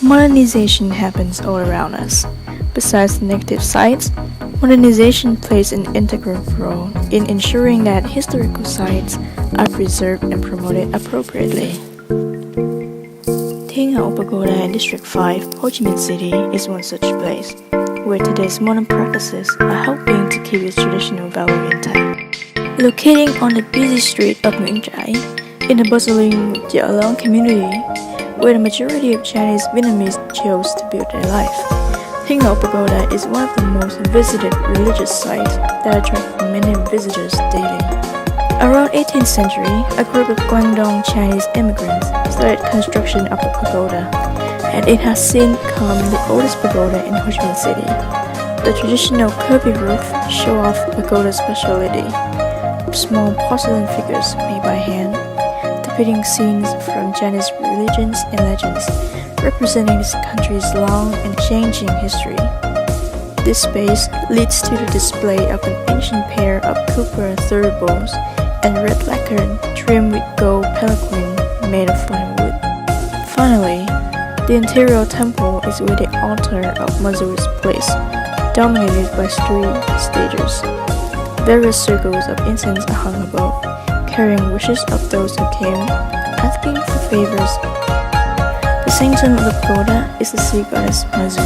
Modernization happens all around us. Besides the negative sides, modernization plays an integral role in ensuring that historical sites are preserved and promoted appropriately. Thien Hau Pagoda in District 5, Ho Chi Minh City is one such place, where today's modern practices are helping to keep its traditional value intact. Locating on the busy street of Nguyễn Trãi, in the bustling Gia Long community, where the majority of Chinese Vietnamese chose to build their life, Thien Hau Pagoda is one of the most visited religious sites that attract many visitors daily. Around 18th century, a group of Guangdong Chinese immigrants started construction of the pagoda, and it has since become the oldest pagoda in Ho Chi Minh City. The traditional curvy roof show off pagoda's specialty, small porcelain figures made by hand, depicting scenes from Chinese religions and legends, representing this country's long and changing history. This space leads to the display of an ancient pair of copper thuribles and red lacquer trimmed with gold palanquin made of fine wood. Finally, the interior temple is where the altar of Mazu is placed, dominated by 3 stages. Various circles of incense are hung above, carrying wishes of those who came, asking for favors. The sanctum of the pagoda is the sea goddess Mazu,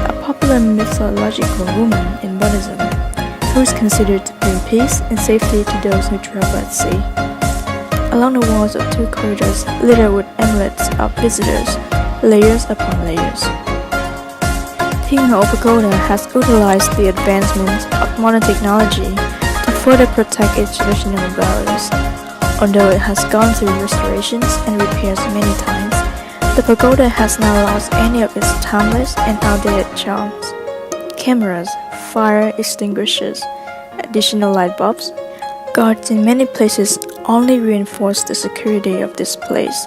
a popular mythological woman in Buddhism, who is considered to bring peace and safety to those who travel at sea. Along the walls of 2 corridors littered with amulets of visitors, layers upon layers. Thien Hau Pagoda has utilized the advancements of modern technology to further protect its traditional values. Although it has gone through restorations and repairs many times, the pagoda has not lost any of its timeless and outdated charms. Cameras, fire extinguishers, additional light bulbs, guards in many places only reinforce the security of this place.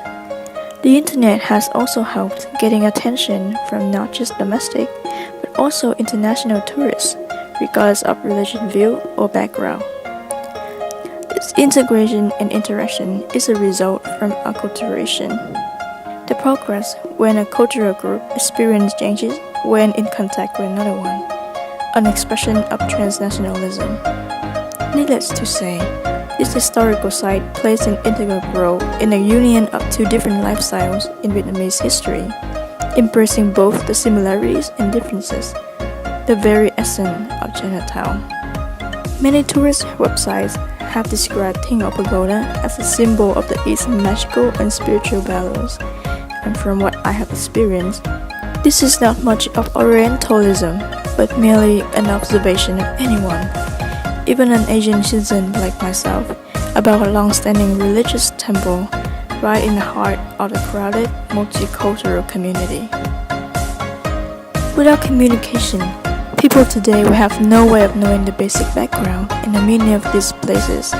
The internet has also helped getting attention from not just domestic, but also international tourists, regardless of religion view or background. This integration and interaction is a result from acculturation. The progress when a cultural group experiences changes when in contact with another one, an expression of transnationalism. Needless to say, this historical site plays an integral role in the union of 2 different lifestyles in Vietnamese history, embracing both the similarities and differences, the very essence of Chinatown. Many tourist websites have described Thien Hau Pagoda as a symbol of the East's magical and spiritual values, and from what I have experienced, this is not much of Orientalism, but merely an observation of anyone, even an Asian citizen like myself, about a long-standing religious temple right in the heart of the crowded, multicultural community. Without communication, people today will have no way of knowing the basic background and the meaning of these places.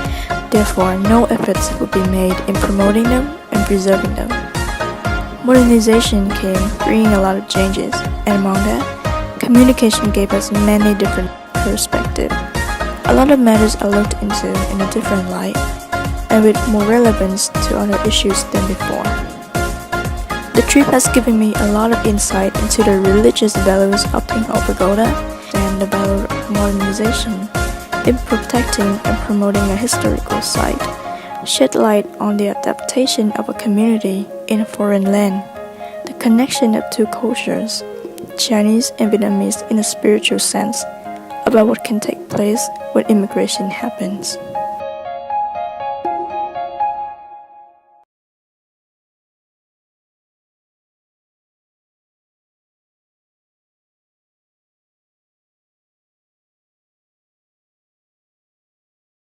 Therefore, no efforts will be made in promoting them and preserving them. Modernization came, bringing a lot of changes, and among that, communication gave us many different perspectives. A lot of matters are looked into in a different light, and with more relevance to other issues than before. The trip has given me a lot of insight into the religious values of Thien Hau Pagoda and the value of modernization in protecting and promoting a historical site, shed light on the adaptation of a community in a foreign land, the connection of 2 cultures, Chinese and Vietnamese in a spiritual sense, about what can take place when immigration happens.